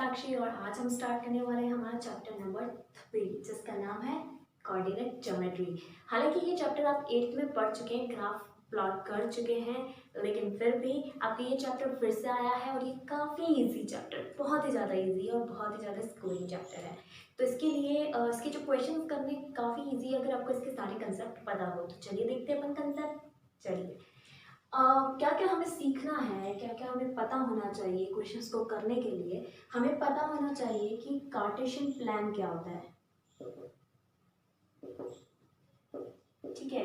साक्षी और आज हम स्टार्ट करने वाले हैं हमारा चैप्टर नंबर 3 जिसका नाम है कोऑर्डिनेट ज्योमेट्री। हालांकि ये चैप्टर आप 8th में पढ़ चुके हैं, ग्राफ प्लॉट कर चुके हैं, लेकिन फिर भी आपको ये चैप्टर फिर से आया है और ये काफ़ी इजी चैप्टर, बहुत ही ज़्यादा इजी और बहुत ही ज़्यादा स्कोरिंग चैप्टर है। तो इसके लिए इसके जो क्वेश्चन करने काफ़ी ईजी है अगर आपको इसके सारे कंसेप्ट पता हो। तो चलिए देखते हैं अपन कंसेप्ट। चलिए क्या क्या हमें सीखना है, क्या क्या हमें पता होना चाहिए क्वेश्चंस को करने के लिए। हमें पता होना चाहिए कि कार्टेशियन प्लान क्या होता है, ठीक है।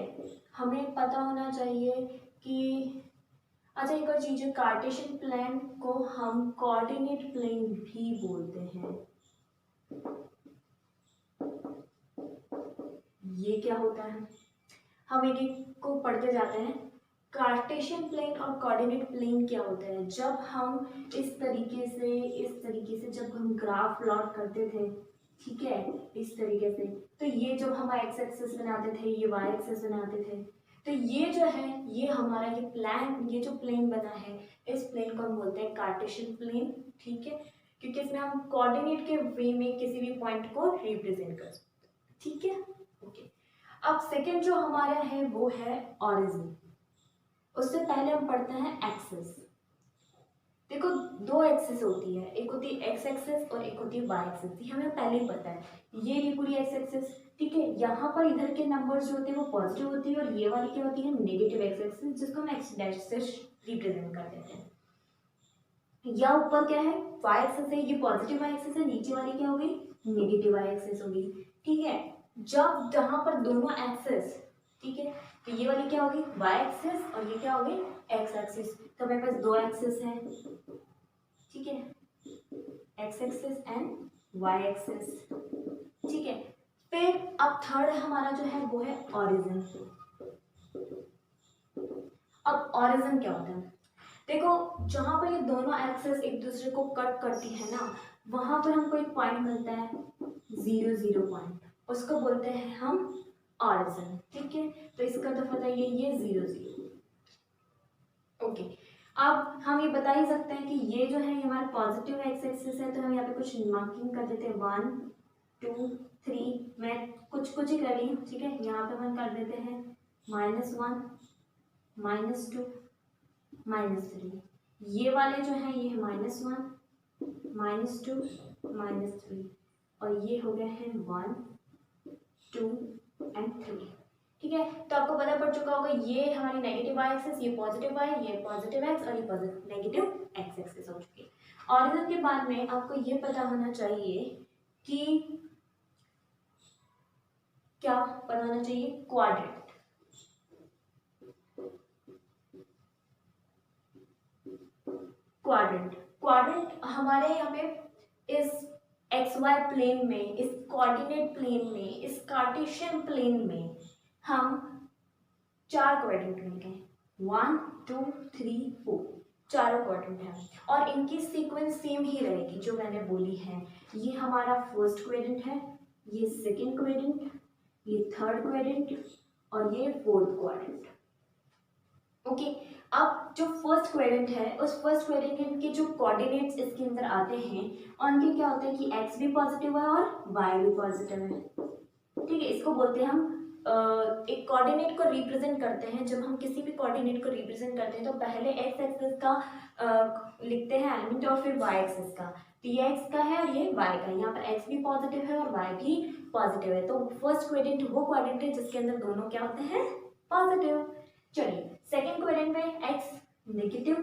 हमें पता होना चाहिए कि अच्छा एक और चीज़ है, कार्टेशियन प्लान को हम कोऑर्डिनेट प्लेन भी बोलते हैं। ये क्या होता है, हम एक एक को पढ़ते जाते हैं। कार्टेशियन प्लेन और कोऑर्डिनेट प्लेन क्या होता है, जब हम इस तरीके से जब हम ग्राफ प्लॉट करते थे, ठीक है, इस तरीके से, तो ये जब हम एक्स एक्सिस बनाते थे, ये वाई एक्सिस बनाते थे, तो ये जो है ये हमारा ये प्लान, ये जो प्लेन बना है इस प्लेन को हम बोलते हैं कार्टेशियन प्लेन, ठीक है, क्योंकि इसमें हम कोऑर्डिनेट के वे में किसी भी पॉइंट को रिप्रेजेंट कर सकते हैं, ठीक है, ओके। अब सेकेंड जो हमारा है वो है ऑरिजिन। उससे पहले हम पढ़ते हैं एक्सिस। देखो दो एक्सिस होती है, एक होती है एक्स एक्सिस और एक होती है वाई एक्सिस। ये हमें पहले ही पता है, ये रही पूरी एक्स एक्सिस, ठीक है। यहाँ पर इधर के नंबर्स जो होते हैं वो पॉजिटिव होती है और ये वाली क्या होती है, नेगेटिव एक्स एक्सिस, जिसको हम एक्स डैश से रिप्रेजेंट कर देते हैं। या ऊपर क्या है, वाई एक्सिस है, ये पॉजिटिव वाई एक्सिस है, नीचे वाली क्या होगी, नेगेटिव वाई एक्सिस होगी, ठीक है। जब जहाँ पर दोनों एक्सिस, ठीक है, तो ये वाली क्या होगी वाई एक्सिस और ये क्या होगी एक्स एक्सिस। तो मेरे पास दो एक्सिस हैं, ठीक है, X axis and Y axis, ठीक है। फिर अब थर्ड हमारा जो है वो है ऑरिजिन। अब ऑरिजिन क्या होता है, देखो जहां पर ये दोनों एक्सिस एक दूसरे को कट करती है ना, वहां पर हमको एक पॉइंट मिलता है 0 0 पॉइंट, उसको बोलते हैं हम ऑरिजिन, ठीक है। तो इसका तो पता ही है ये 0 0, ओके। अब हम ये बता ही सकते हैं कि ये जो है हमारा पॉजिटिव एक्स एक्सिस है, तो हम यहाँ पे कुछ मार्किंग कर देते हैं 1 2 3, मैं कुछ कुछ ही कर रही हूँ, ठीक है। यहाँ पे हम कर देते हैं -1 -2 -3, ये वाले जो है ये है -1 -2 -3 और ये हो गए हैं 1 2 एंड 3, ठीक है। तो आपको पता पड़ चुका होगा ये हमारी नेगेटिव वाई एक्सिस, ये पॉजिटिव वाई, ये पॉजिटिव एक्स और ये पॉजिटिव नेगेटिव एक्स एक्सिस हो चुकी है। ऑरिजिन के बाद में आपको ये पता होना चाहिए कि क्या पता होना चाहिए, क्वाड्रेंट। क्वाड्रेंट क्वाड्रेंट हमारे यहाँ पे इस एक्स वाई प्लेन में, इस कोऑर्डिनेट प्लेन में, इस कार्टेशियन प्लेन में हम 4 क्वाड्रेंट मिलते हैं, 1 2 3 4, चारों क्वाड्रेंट हैं और इनकी सीक्वेंस सेम ही रहेगी जो मैंने बोली है। ये हमारा फर्स्ट क्वाड्रेंट है, ये सेकंड क्वाड्रेंट, ये थर्ड क्वाड्रेंट और ये फोर्थ क्वाड्रेंट, ओके। अब जो फर्स्ट क्वाड्रेंट है उस फर्स्ट क्वाड्रेंट के जो कोऑर्डिनेट्स इसके अंदर आते हैं और उनके क्या होता है कि एक्स भी पॉजिटिव है और वाई भी पॉजिटिव है, ठीक है। इसको बोलते हैं हम एक कोऑर्डिनेट को रिप्रेजेंट करते हैं। जब हम किसी भी कोऑर्डिनेट को रिप्रेजेंट करते हैं तो पहले एक्स एक्सिस का लिखते हैं एलिमेंट और फिर वाई एक्सिस का। तो ये एक्स का है और ये वाई का है, यहाँ पर एक्स भी पॉजिटिव है और वाई भी पॉजिटिव है। तो फर्स्ट क्वाड्रेंट वो क्वाड्रेंट है जिसके अंदर दोनों क्या होते हैं, पॉजिटिव। चलिए सेकेंड क्वाड्रेंट में एक्स नेगेटिव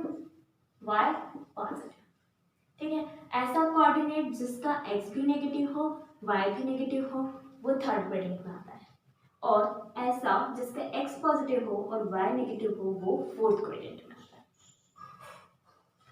वाई पॉजिटिव, ठीक है। ऐसा कोऑर्डिनेट जिसका एक्स भी नेगेटिव हो वाई भी नेगेटिव हो वो थर्ड क्वाड्रेंट में आता है, और ऐसा जिसका एक्स पॉजिटिव हो और वाई नेगेटिव हो वो फोर्थ क्वाड्रेंट में आता है,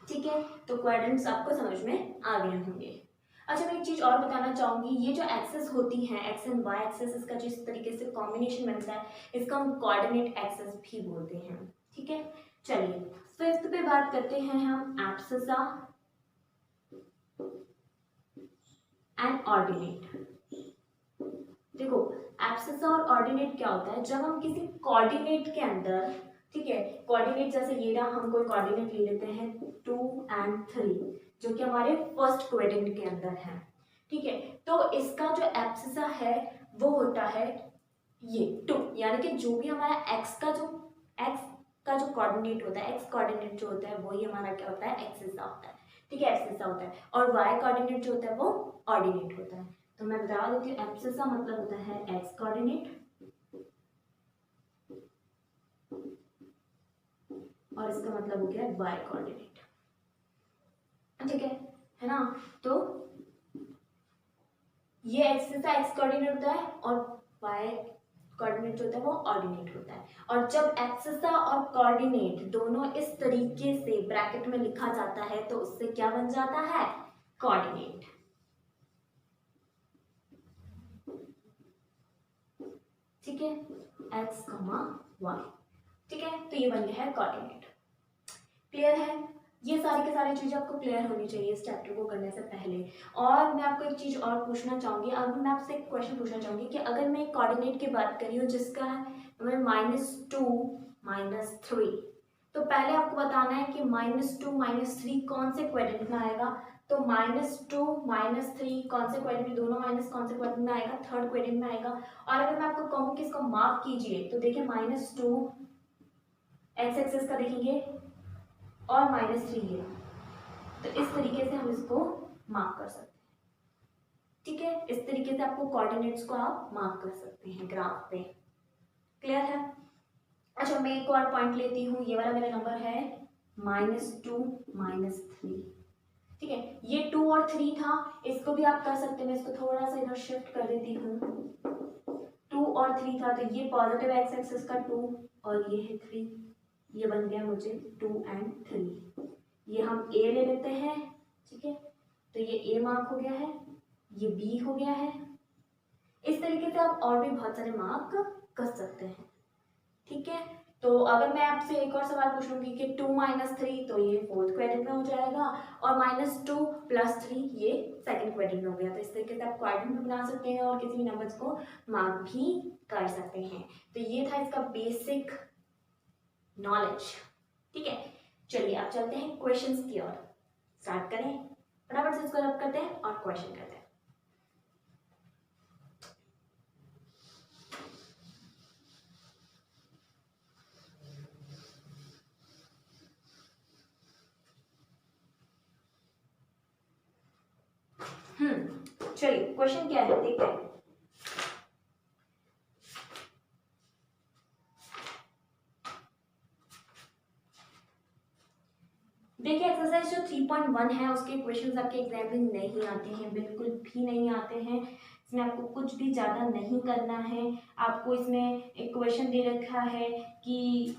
ठीक है। तो क्वाड्रेंट्स आपको समझ में आ गए होंगे। अच्छा मैं एक चीज़ और बताना चाहूँगी, ये जो एक्सेस होती हैं एक्स एंड वाई एक्सेस, इसका जिस तरीके से कॉम्बिनेशन बनता है इसका हम कोऑर्डिनेट एक्सेस भी बोलते हैं, ठीक है। चलिए फिफ्थ पे बात करते हैं हम एब्सिसा एंड ऑर्डिनेट। देखो एब्सिसा और ऑर्डिनेट क्या होता है, जब हम किसी कोऑर्डिनेट के अंदर, ठीक है, कोऑर्डिनेट जैसे ये रहा, हम कोई कोऑर्डिनेट ले लेते हैं 2 and 3, जो कि हमारे फर्स्ट क्वाड्रेंट के अंदर है। ठीक है, तो इसका जो एब्सिसा है वो होता है ये 2, यानी कि जो भी हमारा एक्स का जो कोऑर्डिनेट होता है, एक्स कोऑर्डिनेट जो होता है वही हमारा क्या होता है, एक्सिसा होता है। ठीक है, एक्सिसा होता है, और वाई कोऑर्डिनेट जो होता है वो ऑर्डिनेट होता है। तो मैं बता देती हूँ, एब्सिसा मतलब होता है एक्स कोऑर्डिनेट और इसका मतलब हो गया वाई कोऑर्डिनेट। ठीक है ना। तो ये एक्सिसा एक्स कोऑर्डिनेट होता है और वाई कोऑर्डिनेट जो होता है वो ऑर्डिनेट होता है। और जब एक्सिसा और कोऑर्डिनेट दोनों इस तरीके से ब्रैकेट में लिखा जाता है तो उससे क्या बन जाता है, कोऑर्डिनेट। ठीक है, एक्स कॉमा वाई। ठीक है, तो ये बन गया है कोऑर्डिनेट। क्लियर है, ये सारी के सारी चीजें आपको क्लियर होनी चाहिए इस चैप्टर को करने से पहले। और मैं आपको एक चीज और पूछना चाहूंगी, अब मैं आपसे एक क्वेश्चन पूछना चाहूंगी कि अगर मैं कोऑर्डिनेट की बात करी हूँ जिसका है -2 -3, तो पहले आपको बताना है कि -2 -3 कौन से क्वाड्रेंट में आएगा। तो -2 -3 कौन से क्वाड्रेंट में, दोनों माइनस कौन से क्वाड्रेंट में आएगा, थर्ड क्वाड्रेंट में आएगा। और अगर मैं आपको कहूँ कि इसको मार्क कीजिए तो देखिए -2 एक्स एक्सिस का देखेंगे और -3 है, तो इस तरीके से हम इसको मार्क कर सकते हैं। ठीक है, इस तरीके से आपको कोऑर्डिनेट्स को आप मार्क कर सकते हैं ग्राफ पे। क्लियर है। अच्छा, मैं एक और पॉइंट लेती हूँ, ये वाला मेरा नंबर है -2 -3। ठीक है, ये 2 और 3 था, इसको भी आप कर सकते हैं। मैं इसको थोड़ा सा इधर शिफ्ट कर देती हूँ। 2 और 3 था, तो ये पॉजिटिव एक्स एक्सिस का 2 और ये है 3, ये बन गया मुझे 2 और 3। ये हम ए ले लेते हैं। ठीक है, तो ये ए मार्क हो गया है, ये बी हो गया है। इस तरीके से आप और भी बहुत सारे मार्क कर सकते हैं। ठीक है, तो अगर मैं आपसे एक और सवाल पूछूंगी कि 2 -3, तो ये फोर्थ क्वाड्रेंट में हो जाएगा, और -2 + 3 ये सेकंड क्वाड्रेंट में हो गया। तो इस तरीके से आप क्वाड्रेंट भी बना सकते हैं और किसी भी नंबर्स को मार्क भी कर सकते हैं। तो ये था इसका बेसिक नॉलेज। ठीक है, चलिए आप चलते हैं क्वेश्चंस की ओर। स्टार्ट करें, फटाफट से इसको रब करते हैं और क्वेश्चन करते हैं। चलिए क्वेश्चन क्या है देखते हैं। देखिए, एक्सरसाइज जो 3.1 है उसके क्वेश्चंस आपके एग्जाम में नहीं आते हैं, बिल्कुल भी नहीं आते हैं। इसमें आपको कुछ भी ज़्यादा नहीं करना है। आपको इसमें एक क्वेश्चन दे रखा है कि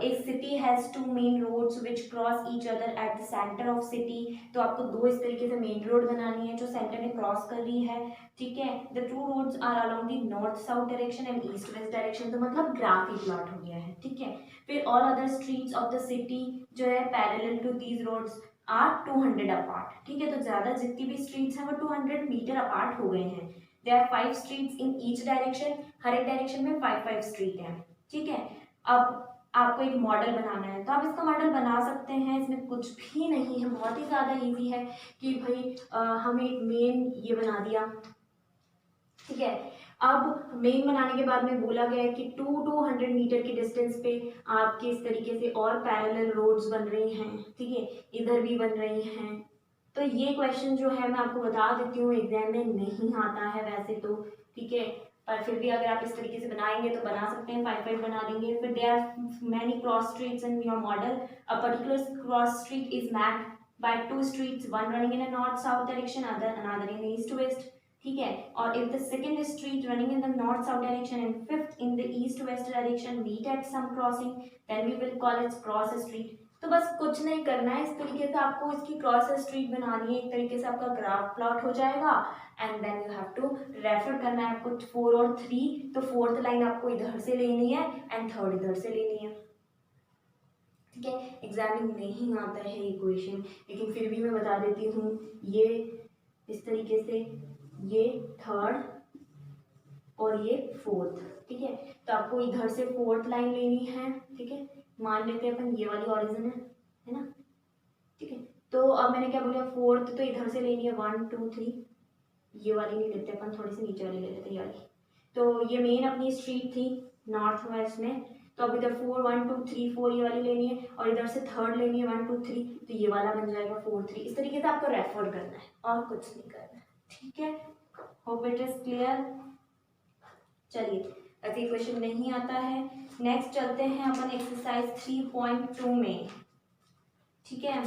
एक city has 2 main roads which cross each other at the centre of city. तो आपको दो इस तरीके से मेन रोड बनानी है जो सेंटर में क्रॉस कर रही है। ठीक है, the two roads are along the north south direction and east west direction. तो मतलब ग्राफ ही प्लॉट हो गया है। ठीक है, फिर all other streets of the city जो है parallel to these roads are 200 apart. ठीक है, तो ज़्यादा जितनी भी स्ट्रीट्स हैं वो 200 मीटर अपार्ट हो गए हैं। There are 5 streets in each direction, हर एक डायरेक्शन में 5-5 स्ट्रीट हैं। ठीक है, अब आपको एक मॉडल बनाना है तो आप इसका मॉडल बना सकते हैं, इसमें कुछ भी नहीं है, बहुत ही ज़्यादा इजी है कि भाई हमें एक मेन ये बना दिया। ठीक है, अब मेन बनाने के बाद में बोला गया है कि 200 मीटर की डिस्टेंस पे आपके इस तरीके से और पैरेलल रोड्स बन रही हैं। ठीक है, इधर भी बन रही हैं। तो ये क्वेश्चन जो है मैं आपको बता देती हूँ एग्जाम में नहीं आता है वैसे तो। ठीक है, पर फिर भी अगर आप इस तरीके से बनाएंगे तो बना सकते हैं, 5-5 बना देंगे। फिर there are many cross streets in your model, a particular cross street is mapped by 2 streets, one running in a north south direction, another in the east west. ठीक है, और if the second street running in the north south direction and fifth in the east west direction meet at some crossing, then we will call it cross street. तो बस कुछ नहीं करना है, इस तरीके से आपको इसकी क्रॉस स्ट्रीट बनानी है, एक तरीके से आपका ग्राफ प्लॉट हो जाएगा and then you have to refer करना है आपको 4 और 3। तो फोर्थ लाइन आपको इधर से लेनी है एंड थर्ड इधर से लेनी है। ठीक है, एग्जाम में नहीं आता है ये क्वेश्चन, लेकिन फिर भी मैं बता देती हूँ। ये इस तरीके से ये थर्ड और ये फोर्थ। ठीक है, तो आपको इधर से फोर्थ लाइन लेनी है। ठीक है, मान लेते हैं अपन ये वाली ऑरिजिन है ना। ठीक है, तो अब मैंने क्या बोला, फोर्थ तो इधर से लेनी है 1 2 3, ये वाली नहीं लेते अपन, थोड़ी सी नीचे वाली ले लेते, ये वाली। तो ये मेन अपनी स्ट्रीट थी नॉर्थ वेस्ट में, तो अब इधर 4 1 2 3 4 ये वाली लेनी है, और इधर से थर्ड लेनी है 1 2 3, तो ये वाला बन जाएगा 4 3। इस तरीके से आपको रेफर करना है और कुछ नहीं करना है, ठीक है। Hope it is clear. चलिए, अभी क्वेश्चन नहीं आता है, नेक्स्ट चलते हैं अपन एक्सरसाइज 3.2 में, ठीक है।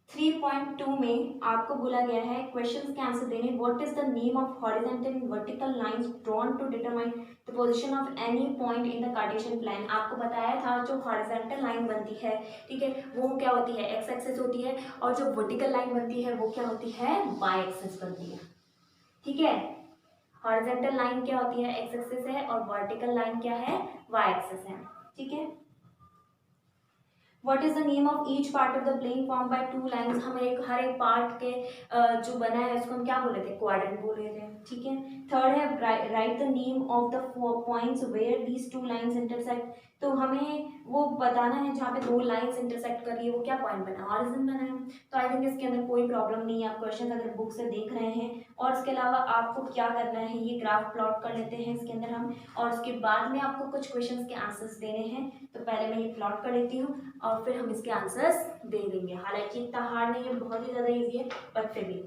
3.2 में आपको बोला गया है क्वेश्चंस के आंसर देने। What is the name of horizontal and vertical lines drawn to determine the position of any point in the Cartesian plane. आपको बताया था जो हॉरिजॉन्टल लाइन बनती है, ठीक है, वो क्या होती है, एक्स एक्सिस होती है, और जो वर्टिकल लाइन बनती है वो क्या होती है, वाई एक्सिस बनती है, ठीक है। हॉरिजॉन्टल लाइन क्या होती है, एक्स एक्सिस है, और वर्टिकल लाइन क्या है, वाई एक्सिस है, ठीक है। What is the name of each part of the plane formed by two lines? हम हर एक पार्ट के जो बना है उसको हम क्या बोले थे, क्वाड्रेंट बोले थे, ठीक है। थर्ड है write the name of the points where these two lines intersect. तो हमें वो बताना है जहाँ पे दो लाइंस इंटरसेक्ट कर रही है वो क्या पॉइंट बना, हॉरिजॉन बना है। तो आई थिंक इसके अंदर कोई प्रॉब्लम नहीं है, आप क्वेश्चन अगर बुक से देख रहे हैं। और इसके अलावा आपको क्या करना है, ये ग्राफ प्लॉट कर लेते हैं इसके अंदर हम, और उसके बाद में आपको कुछ क्वेश्चंस के आंसर्स देने हैं। तो पहले मैं ये प्लॉट कर लेती हूँ और फिर हम इसके आंसर्स दे देंगे। हालांकि इतना हार्ड नहीं है, बहुत ही ज़्यादा इजी है, पर फिर भी।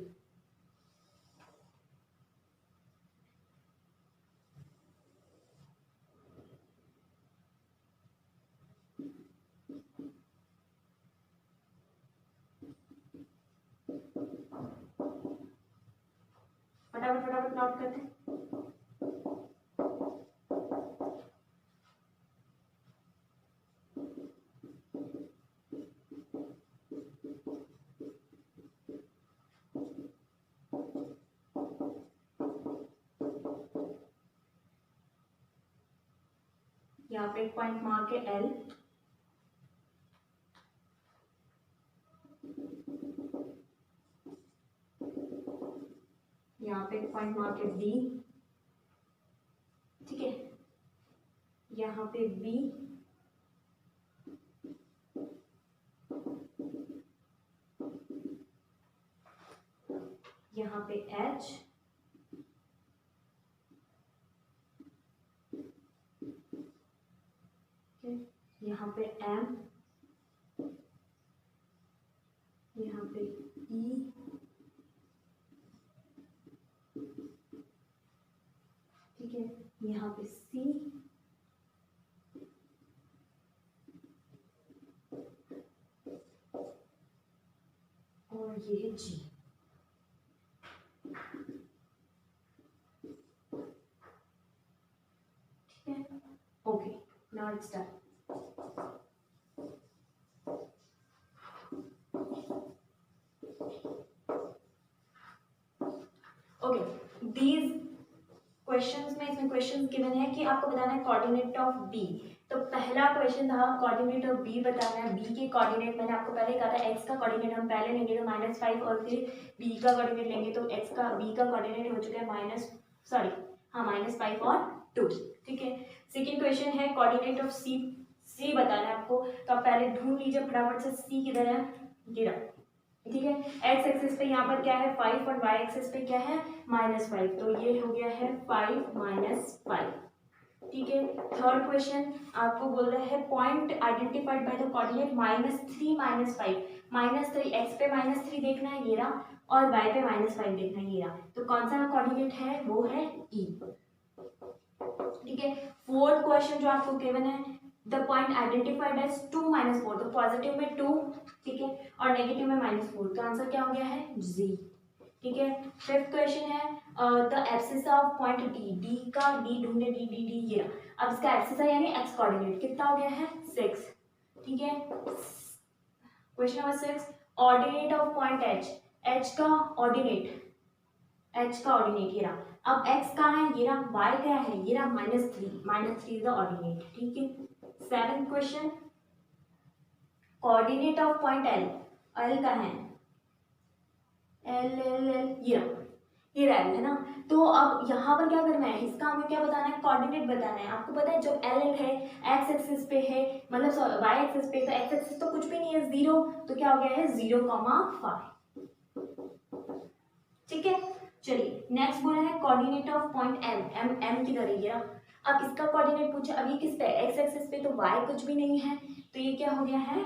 फटाफट फटाफट प्लॉट करते हैं। यहाँ पे एक पॉइंट मार्क है एल, यहाँ पे एक पॉइंट मार्क है डी, ठीक है, यहाँ पे बी, यहाँ पे एच, यहाँ पे एम, यहाँ पे ई, ठीक है, यहाँ पे सी, और ये है जी, ठीक है। Okay, now it's done. Okay, these questions में, इसमें क्वेश्चंस गिवन है कि आपको बताना है कोऑर्डिनेट ऑफ बी। तो पहला क्वेश्चन था कोऑर्डिनेट ऑफ बी बताना है। बी के कोऑर्डिनेट मैंने आपको पहले कहा था, एक्स का कोऑर्डिनेट हम पहले लेंगे तो -5, और फिर बी का कोऑर्डिनेट लेंगे तो एक्स का, बी का कोऑर्डिनेट हो चुका है -5 और 2, ठीक है। सेकेंड क्वेश्चन है कोऑर्डिनेट ऑफ सी, सी बताना है आपको। तो आप पहले ढूंढ लीजिए फटाफट से सी किधर है, गिरा, ठीक है। एक्स एक्सिस पे यहाँ पर क्या है 5, और वाई एक्सिस पे क्या है -5, तो ये हो गया है 5 - 5, ठीक है। थर्ड क्वेश्चन आपको बोल रहा है point identified by the coordinate -3 - 5, -3 x पे -3 देखना है ये रहा, और वाई पे -5 देखना है ये रहा। तो कौन सा कोऑर्डिनेट है, वो है ई, ठीक है। फोर्थ क्वेश्चन जो आपको गिवन है, द पॉइंट आइडेंटिफाइड एज 2 - 4, तो पॉजिटिव में 2, ठीक है, और नेगेटिव में -4, तो आंसर क्या हो गया है जी, ठीक है। फिफ्थ क्वेश्चन है the abscess of point D, D का डी ढूंढे, डी डी डी ये रहा। अब इसका एब्सिस है यानी एक्स कोऑर्डिनेट कितना हो गया है 6, ठीक है। Question number 6, ordinate of point H, H का ऑर्डिनेट, एच का ऑर्डिनेट ये रहा। अब x कहाँ है, ये रहा, y क्या है, ये रहा -3 इज द ऑर्डिनेट, ठीक है। Seventh question, coordinate of point L, L का है एल एल एल ये रहा, ये रहा है ना। तो अब यहाँ पर क्या करना है, इसका हमें क्या बताना है, कोऑर्डिनेट बताना है। आपको पता है जब एल है एक्स एक्सिस पे है, मतलब वाई एक्सिस पे, तो एक्स एक्सिस तो कुछ भी नहीं है, 0, तो क्या हो गया है 0,5। ठीक है, चलिए नेक्स्ट बोला है coordinate of point M, M M किधर है ये। अब इसका कोऑर्डिनेट पूछा, अब ये किस पे, एक्स एक्सिस पे, तो वाई कुछ भी नहीं है, तो ये क्या हो गया है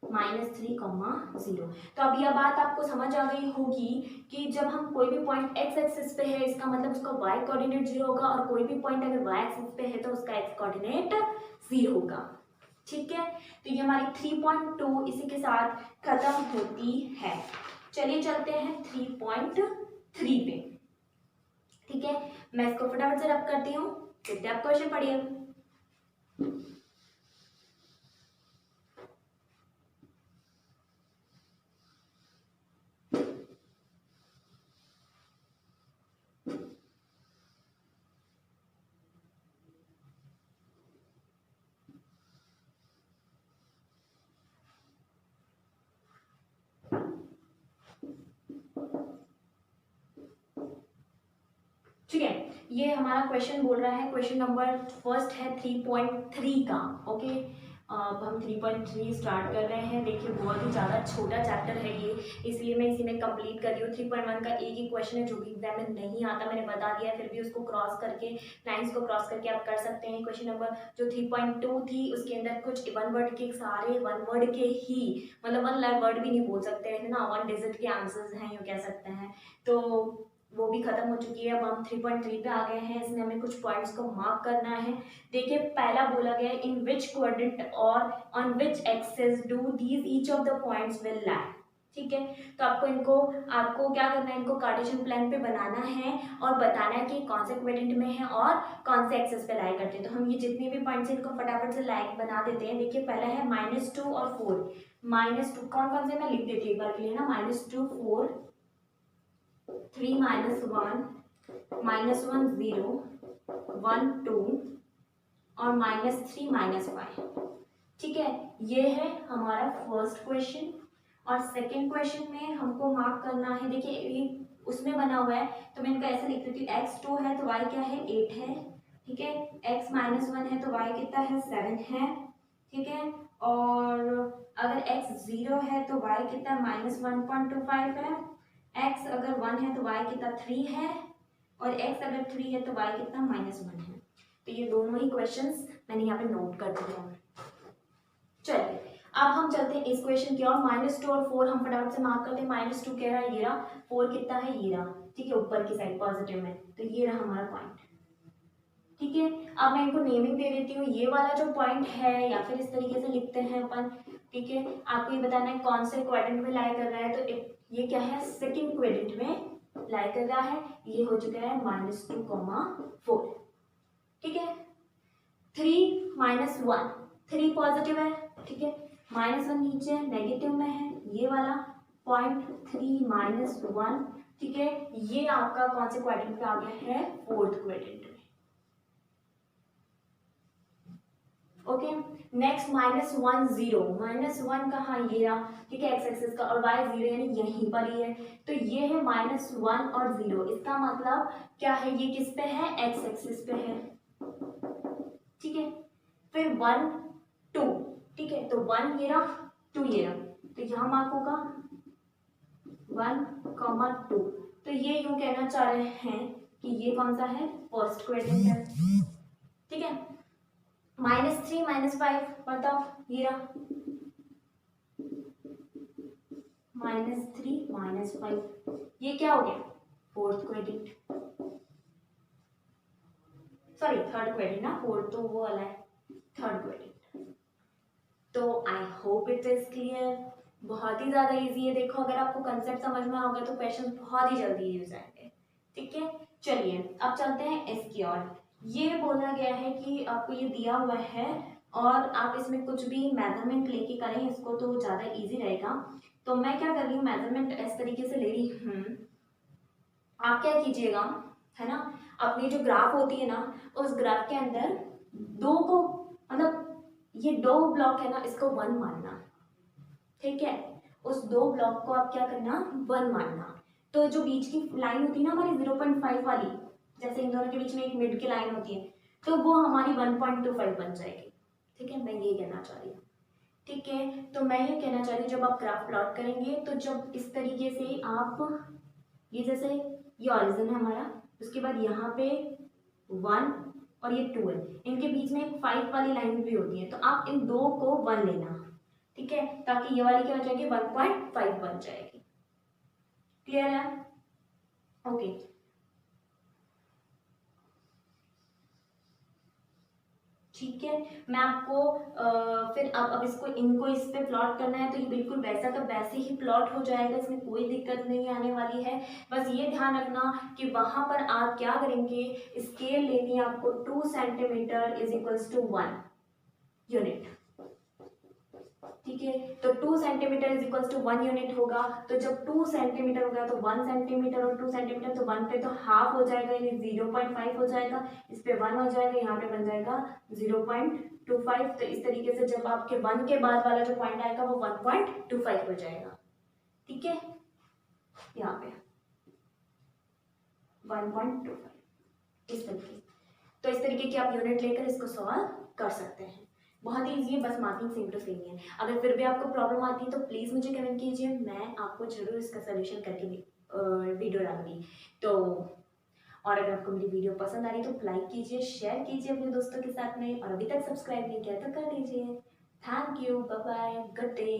-3,0। तो अब यह बात आपको समझ आ गई होगी कि जब हम कोई भी पॉइंट एक्स एक्सिस पे है, इसका मतलब उसका वाई कोऑर्डिनेट 0 होगा, और कोई भी पॉइंट अगर वाई एक्सिस पे है तो उसका एक्स कोऑर्डिनेट 0 होगा। ठीक है, तो ये हमारी 3.2 इसी के साथ खत्म होती है। चलिए चलते हैं 3.3 पे। ठीक है, मैं इसको फटाफट से रब करती हूँ, फिर आप क्वेश्चन पढ़िए। ठीक है, ये हमारा क्वेश्चन बोल रहा है, क्वेश्चन नंबर फर्स्ट है 3.3 का। ओके, अब हम 3.3 स्टार्ट कर रहे हैं। देखिए बहुत ही ज़्यादा छोटा चैप्टर है ये, इसलिए मैं इसी में कंप्लीट कर रही हूँ। 3.1 का एक ही क्वेश्चन है जो भी एग्जाम में नहीं आता, मैंने बता दिया है, फिर भी उसको क्रॉस करके, लाइन्स को क्रॉस करके आप कर सकते हैं। क्वेश्चन नंबर जो 3.2 थी उसके अंदर कुछ वन वर्ड के, सारे वन वर्ड के ही, मतलब वन वर्ड भी नहीं बोल सकते हैं ना, 1 डिजिट के आंसर्स हैं यूँ कह सकते हैं, तो वो भी खत्म हो चुकी है। अब हम 3.3 पे आ गए हैं, इसमें हमें कुछ पॉइंट्स को मार्क करना है। देखिए पहला बोला गया है, इन विच कोऑर्डिनेट और on which axis do these each of the points will lie. ठीक है, तो आपको क्या करना है, इनको कार्टेशियन प्लान पे बनाना है और बताना है कि कौन से क्वाड्रेंट में है और कौन से एक्सिस पे लाई करते हैं। तो हम ये जितने भी पॉइंट्स हैं इनको फटाफट से लाइक बना देते हैं। देखिए पहला है -2 और 4, -2 कौन कौन से मैं लिख देती हूँ एक बार के लिए ना, -2 4, 3 -1 -1 0 1 2 और -3 -5। ठीक है, ये है हमारा फर्स्ट क्वेश्चन। और सेकंड क्वेश्चन में हमको मार्क करना है, देखिए ये उसमें बना हुआ है तो मैं इनको ऐसे लिख देती हूँ, x2 है तो y क्या है 8 है। ठीक है, x -1 है तो y कितना है 7 है। ठीक है, और अगर x 0 है तो y कितना -1.25 है। x अगर 1 है तो y कितना 3 है, और x अगर 3 है तो y कितना -1 है। तो ये दोनों ही क्वेश्चंस मैंने यहाँ पे नोट कर दिए हैं। चलिए अब हम चलते हैं इस क्वेश्चन की ओर। -2 और 4 हम फटाफट से मार्क करते हैं। -2 कह रहा है ये रहा, 4 कितना है ये रहा। ठीक है, ऊपर की साइड पॉजिटिव में, तो ये रहा हमारा पॉइंट। ठीक है, अब मैं इनको नेमिंग दे देती हूँ। ये वाला जो पॉइंट है, या फिर इस तरीके से लिखते हैं अपन। ठीक है, आपको ये बताना है कौन से क्वाड्रेंट में लाई कर रहा है, तो ये क्या है सेकंड क्वाड्रेंट में लाई कर रहा है। ये हो चुका है -2,4। ठीक है, 3 -1, 3 पॉजिटिव है। ठीक है, -1 नीचे नेगेटिव में है, ये वाला पॉइंट 3 -1। ठीक है, ये आपका कौन से क्वाड्रेंट पे आ गया है, फोर्थ क्वाड्रेंट में। ओके, नेक्स्ट -1 0, -1 कहाँ ये रहा। ठीक है, एक्स एक्सिस का, और y 0 यानी यहीं पर ही है, तो ये है -1 और 0। इसका मतलब क्या है, ये किस पे है, एक्स एक्सिस पे है। ठीक है, फिर 1 2। ठीक है, तो 1 ये रहा, 2 ये रहा, तो यहाँ मार्क होगा 1, 2। तो ये यूं कहना चाह रहे हैं कि ये कौन सा है, फर्स्ट क्वाड्रेंट है। ठीक है, -3 -5 बताओ, ये रहा -3 -5, ये क्या हो गया, fourth quadrant, sorry third quadrant ना, फोर्थ तो वो वाला है, थर्ड क्वाड्रेंट। तो I hope it is clear. बहुत ही ज़्यादा इजी है। देखो अगर आपको कंसेप्ट समझ में आओगे तो क्वेश्चन बहुत ही जल्दी हो जाएंगे। ठीक है, चलिए अब चलते हैं इसकी ओर। ये बोला गया है कि आपको ये दिया हुआ है और आप इसमें कुछ भी मेजरमेंट लेके करें इसको तो ज़्यादा इजी रहेगा। तो मैं क्या कर रही हूँ, मेजरमेंट इस तरीके से ले रही हूँ। आप क्या कीजिएगा, है ना, अपनी जो ग्राफ होती है ना, उस ग्राफ के अंदर दो को, मतलब ये दो ब्लॉक है ना, इसको 1 मानना। ठीक है, उस 2 ब्लॉक को आप क्या करना, 1 मानना। तो जो बीच की लाइन होती है ना हमारी 0.5 वाली, जैसे इन दोनों के बीच में एक मिड की लाइन होती है, तो वो हमारी 1.25 बन जाएगी। ठीक है, मैं ये कहना चाह रही हूँ। ठीक है, तो मैं ये कहना चाह रही हूँ जब आप ग्राफ प्लॉट करेंगे तो जब इस तरीके से आप ये जैसे ये ऑरिजिन है हमारा, उसके बाद यहाँ पे 1 और ये 2 है, इनके बीच में एक 5 वाली लाइन भी होती है, तो आप इन 2 को 1 लेना। ठीक है, ताकि ये वाली क्या हो जाएगी, 1.5 बन जाएगी। क्लियर है? ओके। ठीक है, मैं आपको फिर अब इसको इनको इस पे प्लॉट करना है तो ये बिल्कुल वैसा का वैसे ही प्लॉट हो जाएगा, इसमें कोई दिक्कत नहीं आने वाली है। बस ये ध्यान रखना कि वहां पर आप क्या करेंगे, स्केल लेनी है आपको 2 centimetre is equals to 1 unit. ठीक है, तो 2 centimetre is equals to 1 unit होगा, तो जब 2 सेंटीमीटर होगा तो 1 सेंटीमीटर और 2 सेंटीमीटर, तो 1 पे तो हाफ हो जाएगा, यानी 0.5 हो जाएगा, इस पे 1 हो जाएगा, यहाँ पे बन जाएगा 0.25। तो इस तरीके से जब आपके 1 के बाद वाला जो पॉइंट आएगा वो 1.25 हो जाएगा। ठीक है, यहाँ पे 1.25 इस तरीके। तो इस तरीके की आप यूनिट लेकर इसको सॉल्व कर सकते हैं। बहुत ही ईजी है, बस मार्किंग सेम टू सेम है। अगर फिर भी आपको प्रॉब्लम आती है तो प्लीज़ मुझे कमेंट कीजिए, मैं आपको जरूर इसका सोल्यूशन करके वीडियो डालूंगी। तो और अगर आपको मेरी वीडियो पसंद आ रही है तो लाइक कीजिए, शेयर कीजिए अपने दोस्तों के साथ में, और अभी तक सब्सक्राइब नहीं किया तो कर लीजिए। Thank you, bye bye, good day.